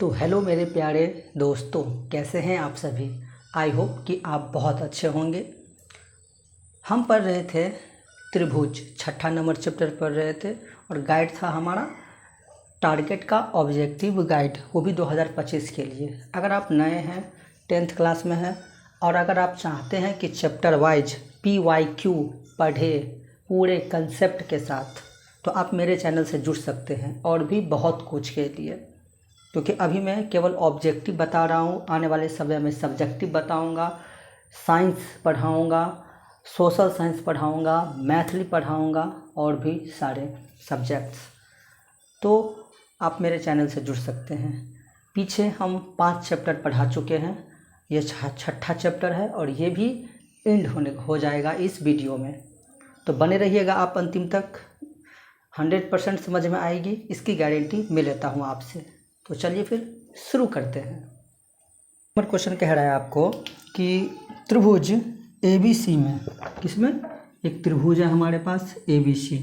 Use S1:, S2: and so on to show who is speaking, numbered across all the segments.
S1: तो हेलो मेरे प्यारे दोस्तों, कैसे हैं आप सभी। आई होप कि आप बहुत अच्छे होंगे। हम पढ़ रहे थे त्रिभुज, छठा नंबर चैप्टर पढ़ रहे थे और गाइड था हमारा टारगेट का ऑब्जेक्टिव गाइड, वो भी 2025 के लिए। अगर आप नए हैं, 10th क्लास में हैं और अगर आप चाहते हैं कि चैप्टर वाइज PYQ पढ़े पूरे कंसेप्ट के साथ, तो आप मेरे चैनल से जुड़ सकते हैं और भी बहुत कुछ के लिए, क्योंकि अभी मैं केवल ऑब्जेक्टिव बता रहा हूँ। आने वाले समय में सब्जेक्टिव बताऊँगा, साइंस पढ़ाऊँगा, सोशल साइंस पढ़ाऊँगा, मैथली पढ़ाऊँगा और भी सारे सब्जेक्ट्स। तो आप मेरे चैनल से जुड़ सकते हैं। पीछे हम 5 चैप्टर पढ़ा चुके हैं, ये छठा चैप्टर है और ये भी एंड हो जाएगा इस वीडियो में। तो बने रहिएगा आप अंतिम तक, 100% समझ में आएगी, इसकी गारंटी मैं लेता हूँ आपसे। तो चलिए फिर शुरू करते हैं। नंबर क्वेश्चन कह रहा है आपको कि त्रिभुज ABC में, किसमें, एक त्रिभुज है हमारे पास ABC,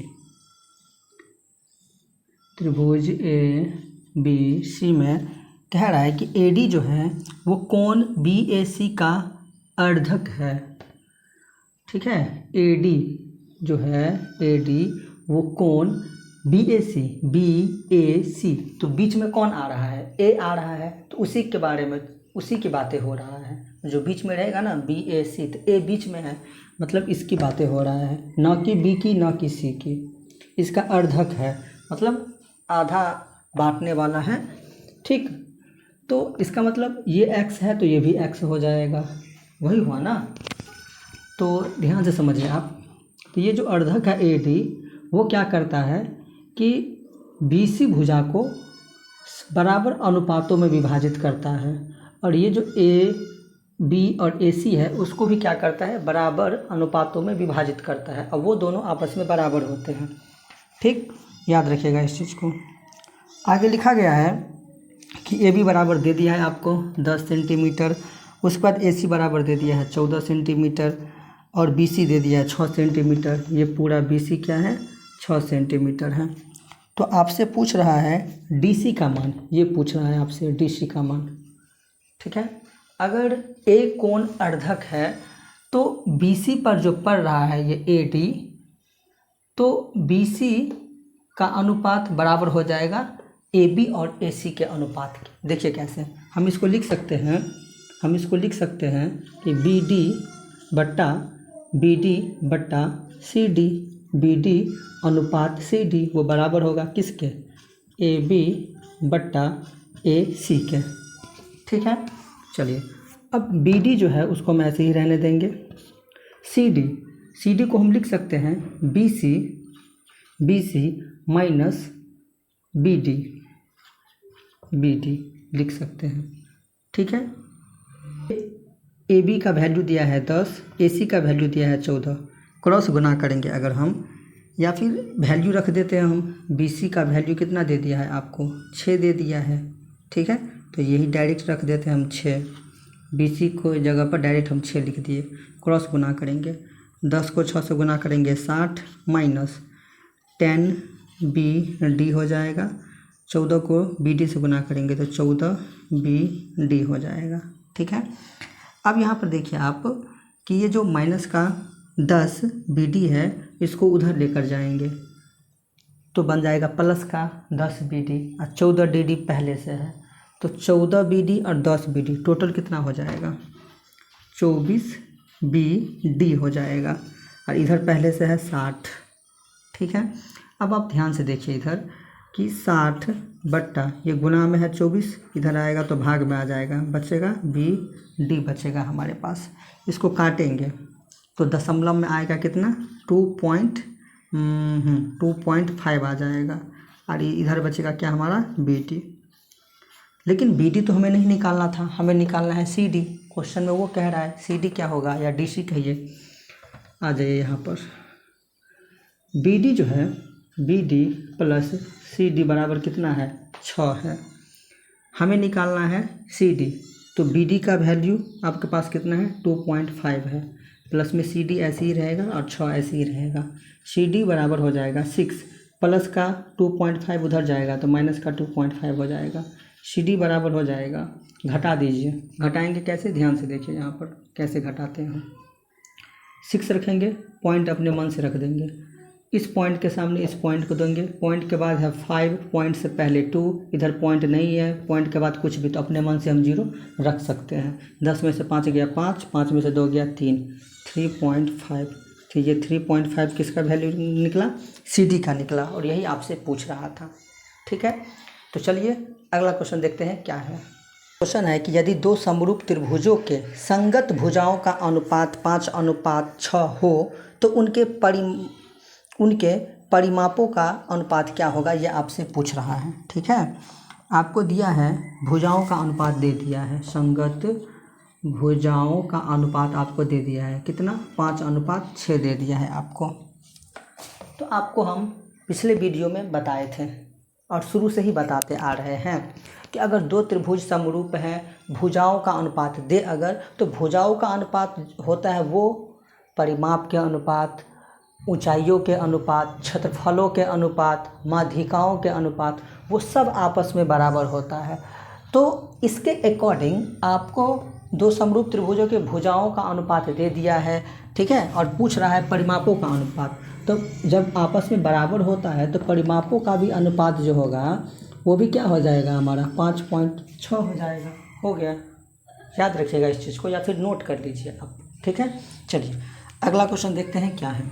S1: त्रिभुज ABC में कह रहा है कि AD जो है वो कोण BAC का अर्धक है। ठीक है, AD जो है, AD वो कोण BAC तो बीच में कौन आ रहा है, A आ रहा है, तो उसी के बारे में, उसी की बातें हो रहा है। जो बीच में रहेगा ना BAC, तो A बीच में है, मतलब इसकी बातें हो रहा है, ना कि B की ना कि C की। इसका अर्धक है, मतलब आधा बांटने वाला है। ठीक, तो इसका मतलब ये x है तो ये भी x हो जाएगा, वही हुआ ना। तो ध्यान से समझिए आप। तो ये जो अर्धक है AD, वो क्या करता है कि BC भुजा को बराबर अनुपातों में विभाजित करता है, और ये जो AB और AC है उसको भी क्या करता है, बराबर अनुपातों में विभाजित करता है, और वो दोनों आपस में बराबर होते हैं। ठीक, याद रखिएगा इस चीज़ को। आगे लिखा गया है कि AB बराबर दे दिया है आपको 10 सेंटीमीटर, उसके बाद AC बराबर दे दिया है 14 सेंटीमीटर और BC दे दिया है 6 सेंटीमीटर। ये पूरा BC क्या है, 6 सेंटीमीटर है। तो आपसे पूछ रहा है DC का मान, ये पूछ रहा है आपसे DC का मान। ठीक है, अगर A कोण अर्धक है तो BC पर जो पड़ रहा है ये AD, तो BC का अनुपात बराबर हो जाएगा AB और AC के अनुपात के। देखिए कैसे हम इसको लिख सकते हैं, कि BD बट्टा CD, BD अनुपात CD वो बराबर होगा किसके, AB बट्टा AC के। ठीक है, चलिए अब BD जो है उसको हम ऐसे ही रहने देंगे। CD को हम लिख सकते हैं BC माइनस BD लिख सकते हैं। ठीक है, AB का वैल्यू दिया है 10, AC का वैल्यू दिया है 14, क्रॉस गुना करेंगे अगर हम, या फिर वैल्यू रख देते हैं हम। BC का वैल्यू कितना दे दिया है आपको, 6 दे दिया है। ठीक है, तो यही डायरेक्ट रख देते हैं हम 6, BC को जगह पर डायरेक्ट हम 6 लिख दिए। क्रॉस गुना करेंगे, 10 को 6 से गुना करेंगे 60 माइनस 10BD हो जाएगा, 14 को BD से गुना करेंगे तो 14BD हो जाएगा। ठीक है, अब यहाँ पर देखिए आप कि ये जो माइनस का 10BD है इसको उधर लेकर जाएंगे तो बन जाएगा प्लस का 10BD, और 14DD पहले से है तो 14BD और 10BD टोटल कितना हो जाएगा, 24BD हो जाएगा, और इधर पहले से है 60। ठीक है, अब आप ध्यान से देखिए इधर कि 60 बट्टा ये गुना में है 24, इधर आएगा तो भाग में आ जाएगा, बचेगा BD बचेगा हमारे पास। इसको काटेंगे तो दशमलव में आएगा कितना, 2.5 आ जाएगा, और ये इधर बचेगा क्या हमारा BD। लेकिन BD तो हमें नहीं निकालना था, हमें निकालना है CD। क्वेश्चन में वो कह रहा है CD क्या होगा, या DC कहिए। आ जाइए यहाँ पर, BD जो है, BD प्लस CD बराबर कितना है, 6 है। हमें निकालना है CD, तो BD का वैल्यू आपके पास कितना है, 2.5 है, प्लस में CD ऐसे ही रहेगा और 6 ऐसे ही रहेगा। CD बराबर हो जाएगा 6, प्लस का 2.5 उधर जाएगा तो माइनस का 2.5 हो जाएगा। सी डी बराबर हो जाएगा, घटा दीजिए, घटाएंगे कैसे, ध्यान से देखिए यहाँ पर कैसे घटाते हैं। 6 रखेंगे, पॉइंट अपने मन से रख देंगे, इस पॉइंट के सामने इस पॉइंट को देंगे, पॉइंट के बाद है 5, पॉइंट से पहले 2, इधर पॉइंट नहीं है, पॉइंट के बाद कुछ भी, तो अपने मन से हम 0 रख सकते हैं। 10 में से 5 गया 5, 5 में से 2 गया 3, 3.5। तो ये 3.5 किसका वैल्यू निकला, सी डी का निकला, और यही आपसे पूछ रहा था। ठीक है, तो चलिए अगला क्वेश्चन देखते हैं क्या है। क्वेश्चन है कि यदि दो समरूप त्रिभुजों के संगत भुजाओं का अनुपात 5:6 हो तो उनके परिमापों का अनुपात क्या होगा, ये आपसे पूछ रहा है। ठीक है, आपको दिया है भुजाओं का अनुपात दे दिया है, संगत भुजाओं का अनुपात आपको दे दिया है कितना, 5:6 दे दिया है आपको। तो आपको हम पिछले वीडियो में बताए थे और शुरू से ही बताते आ रहे हैं कि अगर दो त्रिभुज समरूप हैं, भुजाओं का अनुपात दे अगर, तो भुजाओं का अनुपात होता है वो परिमाप के अनुपात, ऊंचाइयों के अनुपात, क्षेत्रफलों के अनुपात, माध्यिकाओं के अनुपात, वो सब आपस में बराबर होता है। तो इसके अकॉर्डिंग आपको दो समरूप त्रिभुजों के भुजाओं का अनुपात दे दिया है। ठीक है, और पूछ रहा है परिमापों का अनुपात। तो जब आपस में बराबर होता है तो परिमापों का भी अनुपात जो होगा वो भी क्या हो जाएगा, हमारा 5.6 हो जाएगा। हो गया, याद रखिएगा इस चीज़ को या फिर नोट कर लीजिए आप। ठीक है, चलिए अगला क्वेश्चन देखते हैं क्या है।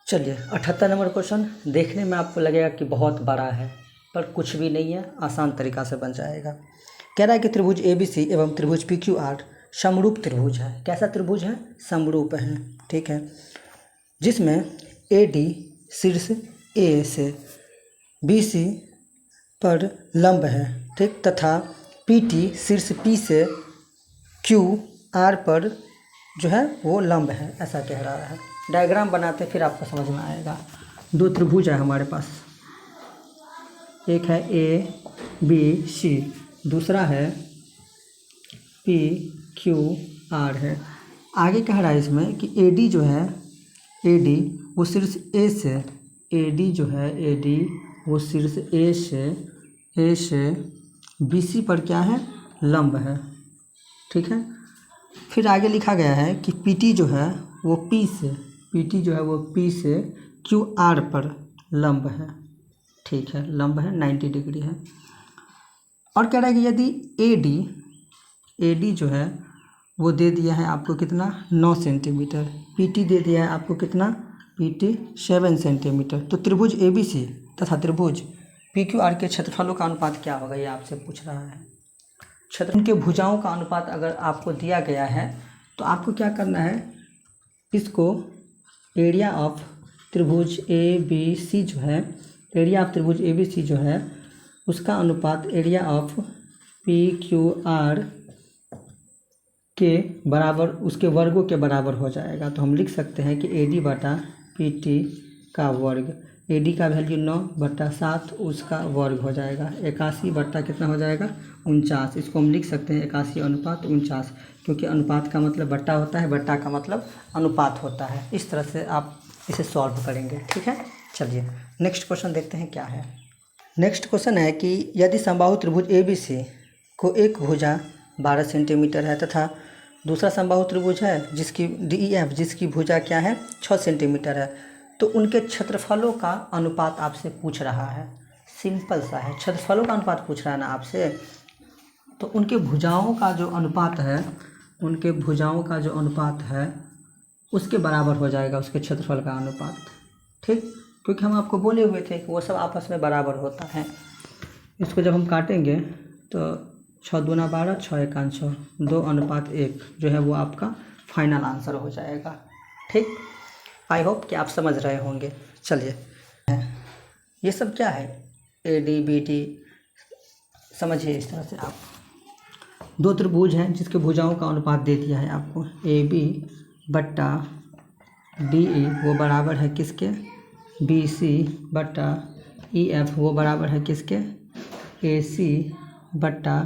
S1: चलिए 78 नंबर क्वेश्चन, देखने में आपको लगेगा कि बहुत बड़ा है पर कुछ भी नहीं है, आसान तरीक़ा से बन जाएगा। कह रहा है कि त्रिभुज ABC एवं त्रिभुज PQR समरूप त्रिभुज है। कैसा त्रिभुज है, समरूप है। ठीक है, जिसमें AD शीर्ष A से BC पर लंब है, ठीक, तथा PT शीर्ष P से QR पर जो है वो लंब है, ऐसा कह रहा है। डायग्राम बनाते फिर आपको समझ में आएगा। दो त्रिभुज है हमारे पास, एक है ABC, दूसरा है PQR है। आगे कह रहा है इसमें कि AD जो है, AD वो शीर्ष A से, AD जो है AD वो शीर्ष A से BC पर क्या है, लंब है। ठीक है, फिर आगे लिखा गया है कि PT जो है वो PT जो है वो P से QR पर लंब है। ठीक है, लंब है, 90 डिग्री है। और कह रहा है कि यदि AD जो है वो दे दिया है आपको कितना, 9 सेंटीमीटर, PT दे दिया है आपको कितना, PT 7 सेंटीमीटर, तो त्रिभुज ABC तथा त्रिभुज PQR के क्षेत्रफलों का अनुपात क्या होगा, ये आपसे पूछ रहा है। क्षेत्र उनके भुजाओं का अनुपात अगर आपको दिया गया है तो आपको क्या करना है, इसको एरिया ऑफ त्रिभुज ABC जो है, एरिया ऑफ त्रिभुज ABC जो है उसका अनुपात एरिया ऑफ PQR के बराबर, उसके वर्गों के बराबर हो जाएगा। तो हम लिख सकते हैं कि AD बटा PT का वर्ग, AD का वैल्यू 9/7 उसका वर्ग हो जाएगा, 81 बटा कितना हो जाएगा, 49। इसको हम लिख सकते हैं 81/49, क्योंकि अनुपात का मतलब बट्टा होता है, बट्टा का मतलब अनुपात होता है। इस तरह से आप इसे सॉल्व करेंगे। ठीक है, चलिए नेक्स्ट क्वेश्चन देखते हैं क्या है। नेक्स्ट क्वेश्चन है कि यदि समबाहु त्रिभुज ABC को एक भुजा 12 सेंटीमीटर है तथा दूसरा समबाहु त्रिभुज है जिसकी DEF जिसकी भुजा क्या है, 6 सेंटीमीटर है, तो उनके क्षेत्रफलों का अनुपात आपसे पूछ रहा है। सिंपल सा है, क्षेत्रफलों का अनुपात पूछ रहा है ना आपसे, तो उनके भुजाओं का जो अनुपात है, उनके भुजाओं का जो अनुपात है उसके बराबर हो जाएगा उसके क्षेत्रफल का अनुपात। ठीक, क्योंकि हम आपको बोले हुए थे कि वो सब आपस में बराबर होता है। इसको जब हम काटेंगे तो 6 दूना 12, 6 एकान 6, 2:1 जो है वो आपका फाइनल आंसर हो जाएगा। ठीक, आई होप कि आप समझ रहे होंगे। चलिए ये सब क्या है, AD BD समझिए इस तरह से आप। दो त्रिभुज हैं जिसके भुजाओं का अनुपात दे दिया है आपको, AB बट्टा DE वो बराबर है किसके, BC बट्टा EF वो बराबर है किसके, AC बट्टा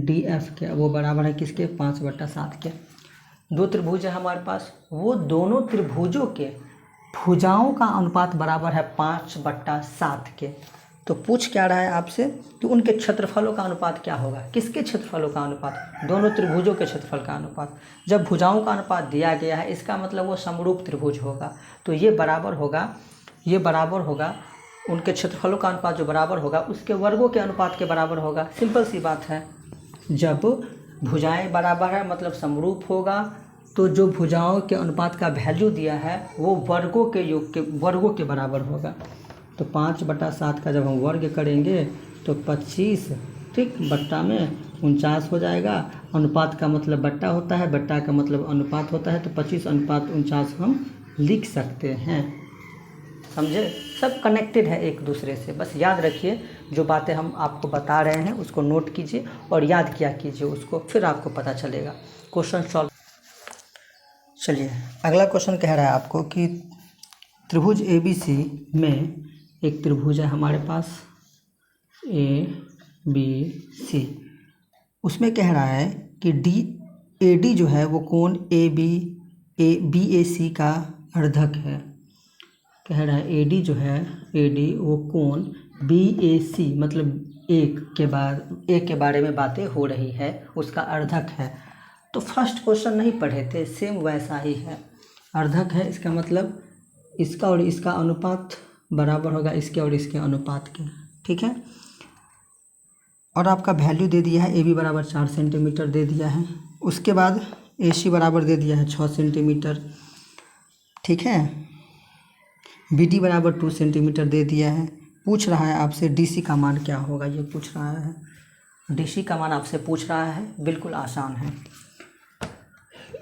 S1: DF के वो बराबर है किसके, 5/7 के। दो त्रिभुज है हमारे पास, वो दोनों त्रिभुजों के भुजाओं का अनुपात बराबर है 5/7 के। तो पूछ क्या रहा है आपसे कि उनके क्षेत्रफलों का अनुपात क्या होगा। किसके क्षेत्रफलों का अनुपात? दोनों त्रिभुजों के क्षेत्रफल का अनुपात। जब भुजाओं का अनुपात दिया गया है इसका मतलब वो समरूप त्रिभुज होगा, तो ये बराबर होगा उनके क्षेत्रफलों का अनुपात जो बराबर होगा उसके वर्गों के अनुपात के बराबर होगा। सिंपल सी बात है। जब भुजाएं बराबर है मतलब समरूप होगा, तो जो भुजाओं के अनुपात का वैल्यू दिया है वो वर्गों के बराबर होगा। तो 5/7 का जब हम वर्ग करेंगे तो 25, ठीक, बट्टा में 49 हो जाएगा। अनुपात का मतलब बट्टा होता है, बट्टा का मतलब अनुपात होता है, तो 25/49 हम लिख सकते हैं। समझे? सब कनेक्टेड है एक दूसरे से। बस याद रखिए, जो बातें हम आपको बता रहे हैं उसको नोट कीजिए और याद किया कीजिए उसको, फिर आपको पता चलेगा। Question solve. चलिए अगला क्वेश्चन कह रहा है आपको कि त्रिभुज ABC में एक त्रिभुज है हमारे पास ABC, उसमें कह रहा है कि AD जो है वो कोण BAC का अर्धक है। कह रहा है AD जो है वो कोण BAC मतलब एक के बारे में बातें हो रही है, उसका अर्धक है। तो फर्स्ट क्वेश्चन नहीं पढ़े थे, सेम वैसा ही है। अर्धक है इसका मतलब इसका और इसका अनुपात बराबर होगा इसके और इसके अनुपात के, ठीक है। और आपका वैल्यू दे दिया है AB बराबर 4 सेंटीमीटर दे दिया है। उसके बाद AC बराबर दे दिया है 6 सेंटीमीटर, ठीक है। BD बराबर 2 सेंटीमीटर दे दिया है। पूछ रहा है आपसे DC का मान क्या होगा, ये पूछ रहा है। DC का मान आपसे पूछ रहा है, बिल्कुल आसान है।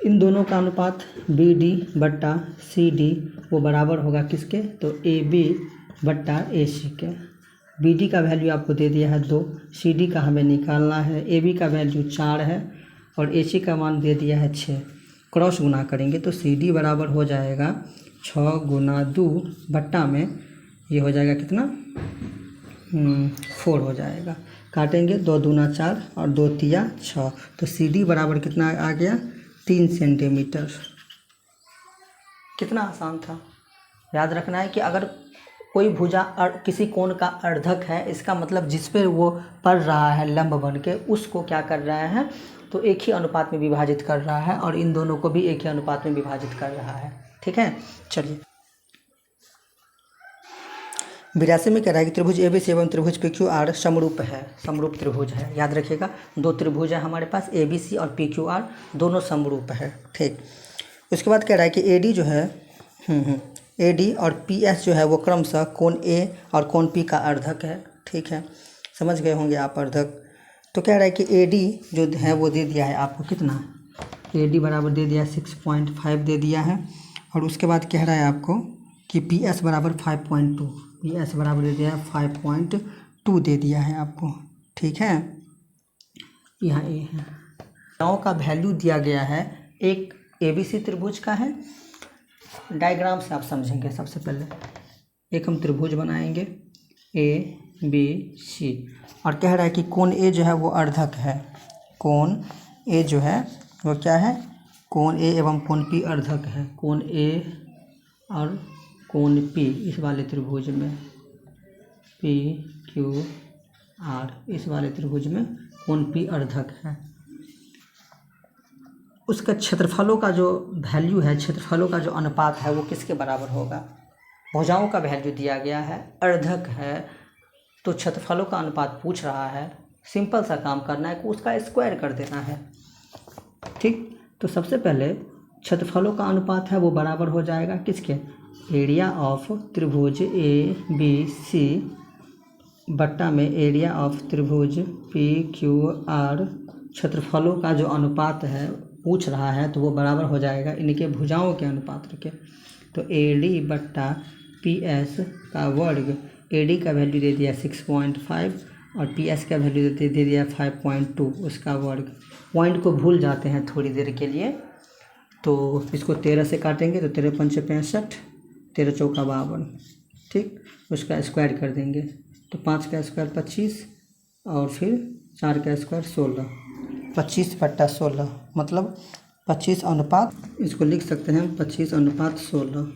S1: इन दोनों का अनुपात BD/CD वो बराबर होगा किसके? तो AB/AC के। BD का वैल्यू आपको दे दिया है 2, CD का हमें निकालना है, AB का वैल्यू 4 है और AC का मान दे दिया है 6। क्रॉस गुना करेंगे तो CD बराबर हो जाएगा 6 गुना 2 बट्टा में ये हो जाएगा कितना, 4 हो जाएगा। काटेंगे 2 दूना 4 और 2 तिया 6, तो CD बराबर कितना आ गया, 3 सेंटीमीटर। कितना आसान था। याद रखना है कि अगर कोई भुजा किसी कोण का अर्धक है, इसका मतलब जिस पे वो पड़ रहा है लंब बन के, उसको क्या कर रहा है, तो एक ही अनुपात में विभाजित कर रहा है और इन दोनों को भी एक ही अनुपात में विभाजित कर रहा है, ठीक है। चलिए 82 में कह रहा है कि त्रिभुज ABC एवं त्रिभुज PQR समरूप है, समरूप त्रिभुज है। याद रखिएगा, 2 त्रिभुज है हमारे पास, ABC और PQR दोनों समरूप है, ठीक। उसके बाद कह रहा है कि AD जो है AD और PS जो है वो क्रमशः कोण A और कोण P का अर्धक है, ठीक है। समझ गए होंगे आप अर्धक। तो कह रहा है कि AD जो है वो दे दिया है आपको कितना, AD बराबर दे दिया 6.5 दे दिया है। और उसके बाद कह रहा है आपको कि PS बराबर 5.2, PS बराबर दे दिया है 5.2 दे दिया है आपको, ठीक है। यहाँ A है, नौ का वैल्यू दिया गया है, एक ABC त्रिभुज का है। डायग्राम से आप समझेंगे। सबसे पहले एक हम त्रिभुज बनाएंगे ABC और कह रहा है कि कोण A जो है वो अर्धक है, कोण A जो है वो क्या है, कोण A एवं कोण P अर्धक है। कोण A और कोण P इस वाले त्रिभुज में, PQR इस वाले त्रिभुज में कोण P अर्धक है। उसका क्षेत्रफलों का जो वैल्यू है, क्षेत्रफलों का जो अनुपात है वो किसके बराबर होगा। भुजाओं का वैल्यू दिया गया है, अर्धक है, तो क्षेत्रफलों का अनुपात पूछ रहा है। सिंपल सा काम करना है कि उसका स्क्वायर कर देना है, ठीक। तो सबसे पहले क्षेत्रफलों का अनुपात है वो बराबर हो जाएगा किसके, एरिया ऑफ त्रिभुज ABC बट्टा में एरिया ऑफ त्रिभुज PQR। क्षेत्रफलों का जो अनुपात है पूछ रहा है तो वो बराबर हो जाएगा इनके भुजाओं के अनुपात के। तो AD/PS का वर्ग, AD का वैल्यू दे दिया 6.5 और PS का वैल्यू दे दिया 5.2, उसका वर्ग। पॉइंट को भूल जाते हैं थोड़ी देर के लिए, तो इसको 13 से काटेंगे तो 13 पंचे 65, 13 चौका 52, ठीक। उसका स्क्वायर कर देंगे तो 5 का स्क्वायर 25 और फिर 4 का स्क्वायर 16, 25/16 मतलब 25 अनुपात, इसको लिख सकते हैं 25/16,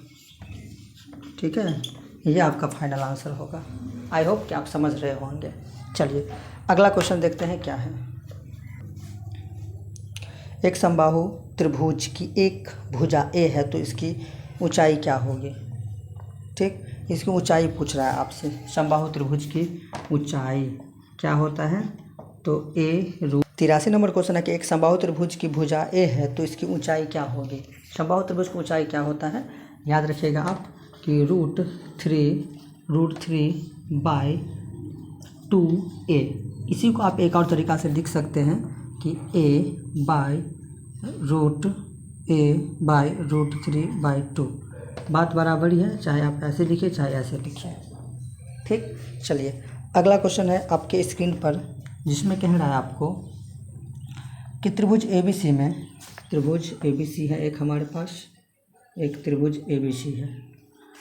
S1: ठीक है। ये आपका फाइनल आंसर होगा। आई होप कि आप समझ रहे होंगे। चलिए अगला क्वेश्चन देखते हैं क्या है। एक समबाहु त्रिभुज की एक भुजा ए है तो इसकी ऊंचाई क्या होगी। ठीक, इसकी ऊंचाई पूछ रहा है आपसे। समबाहु त्रिभुज की ऊंचाई क्या होता है, तो ए रूट 83 नंबर क्वेश्चन है कि एक समबाहु त्रिभुज की भुजा ए है तो इसकी ऊंचाई क्या होगी। समबाहु त्रिभुज की ऊंचाई क्या होता है, याद रखिएगा आप कि √3/2a। इसी को आप एक और तरीक़ा से लिख सकते हैं कि a/√3/2। बात बराबर ही है, चाहे आप ऐसे लिखिए चाहे ऐसे लिखिए। ठीक, चलिए अगला क्वेश्चन है आपके स्क्रीन पर, जिसमें कह रहा है आपको कि त्रिभुज ABC में, त्रिभुज ABC है एक हमारे पास, एक त्रिभुज ABC है।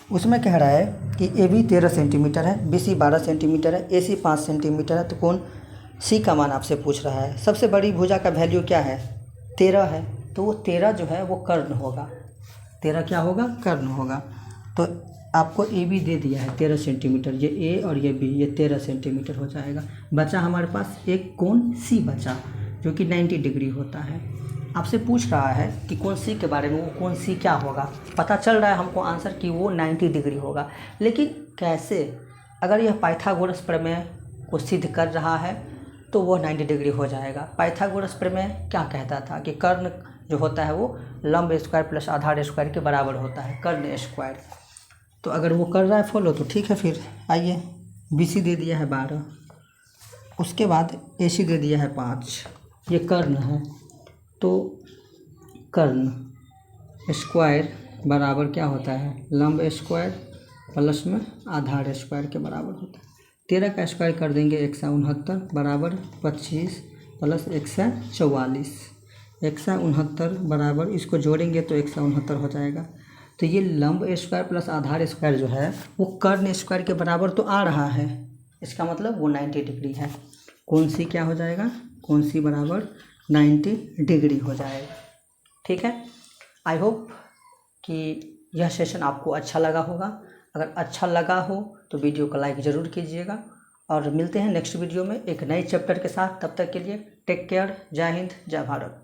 S1: उसमें कह रहा है कि AB 13 सेंटीमीटर है, BC 12 सेंटीमीटर है, AC 5 सेंटीमीटर है, तो कोण C का मान आपसे पूछ रहा है। सबसे बड़ी भुजा का वैल्यू क्या है, 13 है, तो वो 13 जो है वो कर्ण होगा। 13 क्या होगा, कर्ण होगा। तो आपको AB दे दिया है 13 सेंटीमीटर, ये A और ये B, ये 13 सेंटीमीटर हो जाएगा। बचा हमारे पास एक कोण C बचा, जो कि 90 डिग्री होता है। आपसे पूछ रहा है कि कोण C के बारे में, वो कोण C क्या होगा। पता चल रहा है हमको आंसर कि वो 90 डिग्री होगा, लेकिन कैसे। अगर यह पाइथागोरस प्रमेय को सिद्ध कर रहा है तो वह 90 डिग्री हो जाएगा। पाइथागोरस प्रमेय क्या कहता था कि कर्ण जो होता है वो लंब स्क्वायर प्लस आधार स्क्वायर के बराबर होता है, कर्ण स्क्वायर। तो अगर वो कर रहा है फॉलो तो ठीक है। फिर आइए, BC दे दिया है 12, उसके बाद AC दे दिया है 5, ये कर्ण है। तो कर्ण स्क्वायर बराबर क्या होता है, लंब स्क्वायर प्लस में आधार स्क्वायर के बराबर होता है। 13 का स्क्वायर कर देंगे 169 बराबर 25 प्लस 144। 169 बराबर, इसको जोड़ेंगे तो 169 हो जाएगा। तो ये लंब स्क्वायर प्लस आधार स्क्वायर जो है वो कर्ण स्क्वायर के बराबर तो आ रहा है, इसका मतलब वो 90 डिग्री है। कोण C क्या हो जाएगा, कोण C बराबर 90 डिग्री हो जाएगा। ठीक है, आई होप कि यह सेशन आपको अच्छा लगा होगा। अगर अच्छा लगा हो तो वीडियो को लाइक ज़रूर कीजिएगा, और मिलते हैं नेक्स्ट वीडियो में एक नए चैप्टर के साथ। तब तक के लिए टेक केयर, जय हिंद, जय भारत।